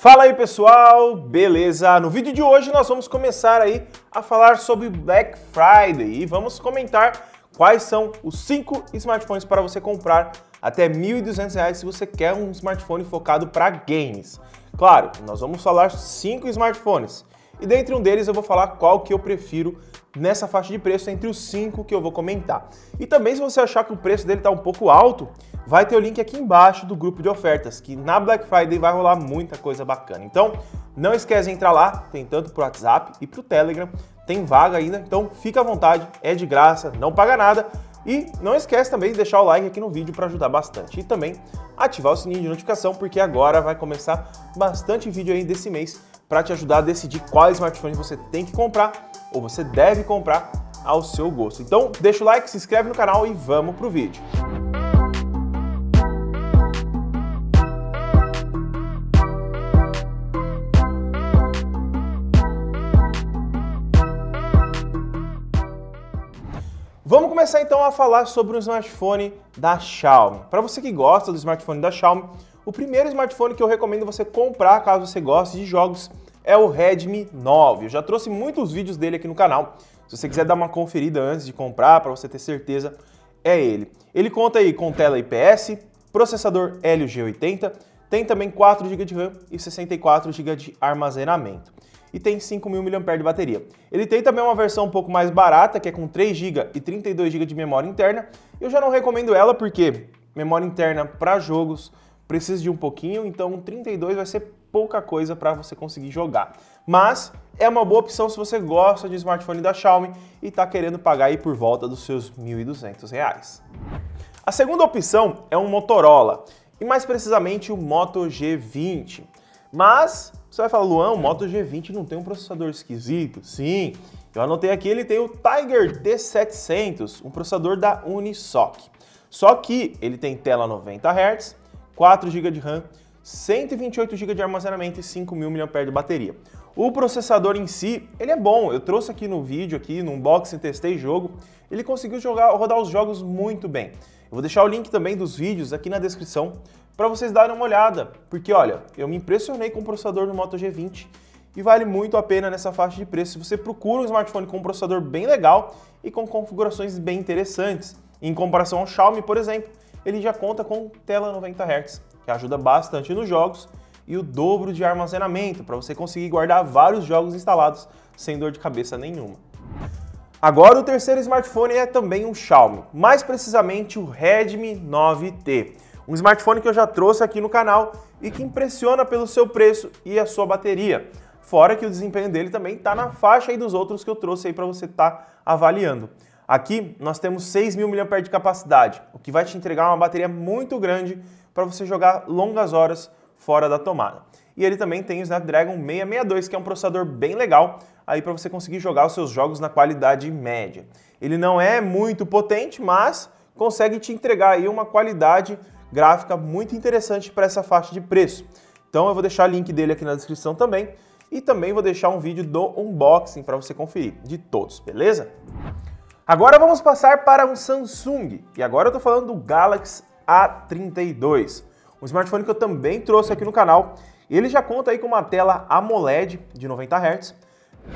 Fala aí pessoal, beleza? No vídeo de hoje nós vamos começar aí a falar sobre Black Friday e vamos comentar quais são os 5 smartphones para você comprar até R$ 1.200 se você quer um smartphone focado para games. Claro, nós vamos falar 5 smartphones e dentre um deles eu vou falar qual que eu prefiro nessa faixa de preço entre os 5 que eu vou comentar. E também se você achar que o preço dele está um pouco alto, vai ter o link aqui embaixo do grupo de ofertas, que na Black Friday vai rolar muita coisa bacana. Então, não esquece de entrar lá, tem tanto pro WhatsApp e pro Telegram, tem vaga ainda, então fica à vontade, é de graça, não paga nada. E não esquece também de deixar o like aqui no vídeo para ajudar bastante. E também ativar o sininho de notificação, porque agora vai começar bastante vídeo aí desse mês para te ajudar a decidir qual smartphone você tem que comprar ou você deve comprar ao seu gosto. Então, deixa o like, se inscreve no canal e vamos pro vídeo. Vamos começar então a falar sobre o smartphone da Xiaomi. Para você que gosta do smartphone da Xiaomi, o primeiro smartphone que eu recomendo você comprar caso você goste de jogos é o Redmi 9. Eu já trouxe muitos vídeos dele aqui no canal. Se você quiser dar uma conferida antes de comprar, para você ter certeza, é ele. Ele conta aí com tela IPS, processador Helio G80, tem também 4 GB de RAM e 64 GB de armazenamento. E tem 5.000 mAh de bateria. Ele tem também uma versão um pouco mais barata, que é com 3 GB e 32 GB de memória interna. Eu já não recomendo ela porque memória interna para jogos precisa de um pouquinho, então 32 vai ser pouca coisa para você conseguir jogar. Mas é uma boa opção se você gosta de smartphone da Xiaomi e está querendo pagar aí por volta dos seus R$ 1.200. A segunda opção é um Motorola, e mais precisamente o Moto G20. Mas você vai falar, Luan, o Moto G20 não tem um processador esquisito? Sim, eu anotei aqui, ele tem o Tiger D700, um processador da Unisoc. Só que ele tem tela 90 Hz, 4 GB de RAM, 128 GB de armazenamento e 5.000 mAh de bateria. O processador em si, ele é bom, eu trouxe aqui no vídeo, aqui no unboxing, testei jogo, ele conseguiu rodar os jogos muito bem. Eu vou deixar o link também dos vídeos aqui na descrição para vocês darem uma olhada, porque olha, eu me impressionei com o processador do Moto G20 e vale muito a pena nessa faixa de preço. Se você procura um smartphone com um processador bem legal e com configurações bem interessantes. Em comparação ao Xiaomi, por exemplo, ele já conta com tela 90 Hz, que ajuda bastante nos jogos, e o dobro de armazenamento, para você conseguir guardar vários jogos instalados sem dor de cabeça nenhuma. Agora o terceiro smartphone é também um Xiaomi, mais precisamente o Redmi 9T. Um smartphone que eu já trouxe aqui no canal e que impressiona pelo seu preço e a sua bateria. Fora que o desempenho dele também está na faixa aí dos outros que eu trouxe aí para você estar avaliando. Aqui nós temos 6.000 mAh de capacidade, o que vai te entregar uma bateria muito grande para você jogar longas horas fora da tomada. E ele também tem o Snapdragon 662, que é um processador bem legal aí para você conseguir jogar os seus jogos na qualidade média. Ele não é muito potente, mas consegue te entregar aí uma qualidade gráfica muito interessante para essa faixa de preço. Então eu vou deixar o link dele aqui na descrição também e também vou deixar um vídeo do unboxing para você conferir, de todos, beleza? Agora vamos passar para um Samsung, e agora eu estou falando do Galaxy A32, um smartphone que eu também trouxe aqui no canal. Ele já conta aí com uma tela AMOLED de 90 Hz,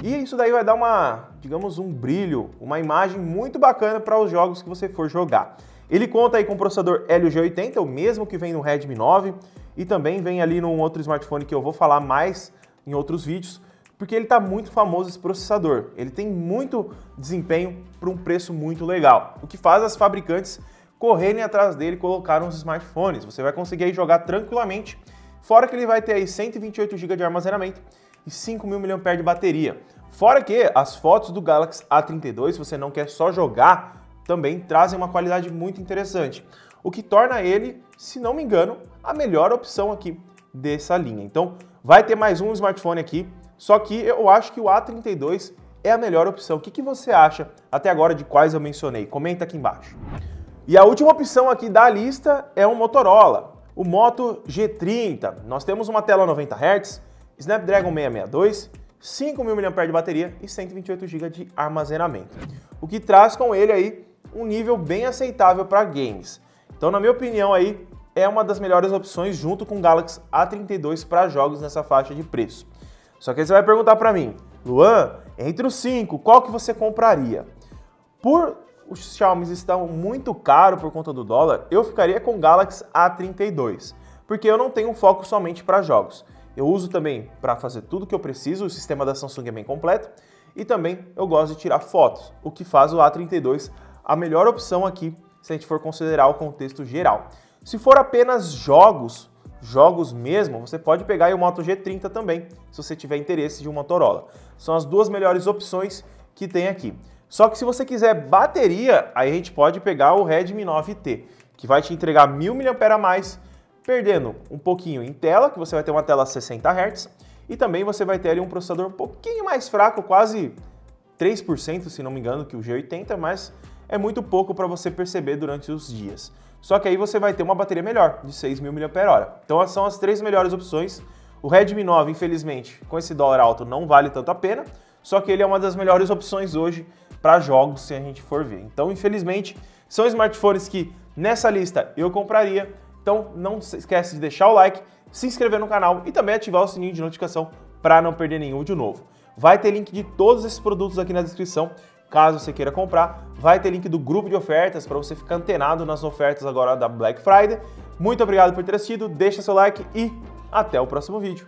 e isso daí vai dar digamos, um brilho, uma imagem muito bacana para os jogos que você for jogar. Ele conta aí com o processador Helio G80, o mesmo que vem no Redmi 9, e também vem ali num outro smartphone que eu vou falar mais em outros vídeos, porque ele está muito famoso esse processador. Ele tem muito desempenho por um preço muito legal, o que faz as fabricantes correrem atrás dele e colocar nos smartphones. Você vai conseguir aí jogar tranquilamente, fora que ele vai ter aí 128 GB de armazenamento e 5.000 mAh de bateria. Fora que as fotos do Galaxy A32, se você não quer só jogar, também trazem uma qualidade muito interessante, o que torna ele, se não me engano, a melhor opção aqui dessa linha. Então, vai ter mais um smartphone aqui, só que eu acho que o A32 é a melhor opção. O que você acha até agora de quais eu mencionei? Comenta aqui embaixo. E a última opção aqui da lista é um Motorola, o Moto G30. Nós temos uma tela 90 Hz, Snapdragon 662, 5.000 mAh de bateria e 128 GB de armazenamento, o que traz com ele aí um nível bem aceitável para games. Então, na minha opinião aí, é uma das melhores opções junto com o Galaxy A32 para jogos nessa faixa de preço. Só que aí você vai perguntar para mim, Luan, entre os 5, qual que você compraria? Por os Xiaomi estão muito caros por conta do dólar, eu ficaria com o Galaxy A32, porque eu não tenho um foco somente para jogos. Eu uso também para fazer tudo que eu preciso, o sistema da Samsung é bem completo, e também eu gosto de tirar fotos, o que faz o A32 a melhor opção aqui, se a gente for considerar o contexto geral. Se for apenas jogos mesmo, você pode pegar aí o Moto G30 também, se você tiver interesse de um Motorola. São as duas melhores opções que tem aqui. Só que se você quiser bateria, aí a gente pode pegar o Redmi 9T, que vai te entregar 1000 mAh a mais, perdendo um pouquinho em tela, que você vai ter uma tela 60 Hz, e também você vai ter ali um processador um pouquinho mais fraco, quase 3%, se não me engano, que o G80, mas é muito pouco para você perceber durante os dias. Só que aí você vai ter uma bateria melhor, de 6.000 mAh. Então essas são as 3 melhores opções. O Redmi 9, infelizmente, com esse dólar alto, não vale tanto a pena, só que ele é uma das melhores opções hoje para jogos, se a gente for ver. Então, infelizmente, são smartphones que nessa lista eu compraria. Então, não se esquece de deixar o like, se inscrever no canal e também ativar o sininho de notificação para não perder nenhum vídeo novo. Vai ter link de todos esses produtos aqui na descrição, caso você queira comprar. Vai ter link do grupo de ofertas para você ficar antenado nas ofertas agora da Black Friday. Muito obrigado por ter assistido, deixa seu like e até o próximo vídeo.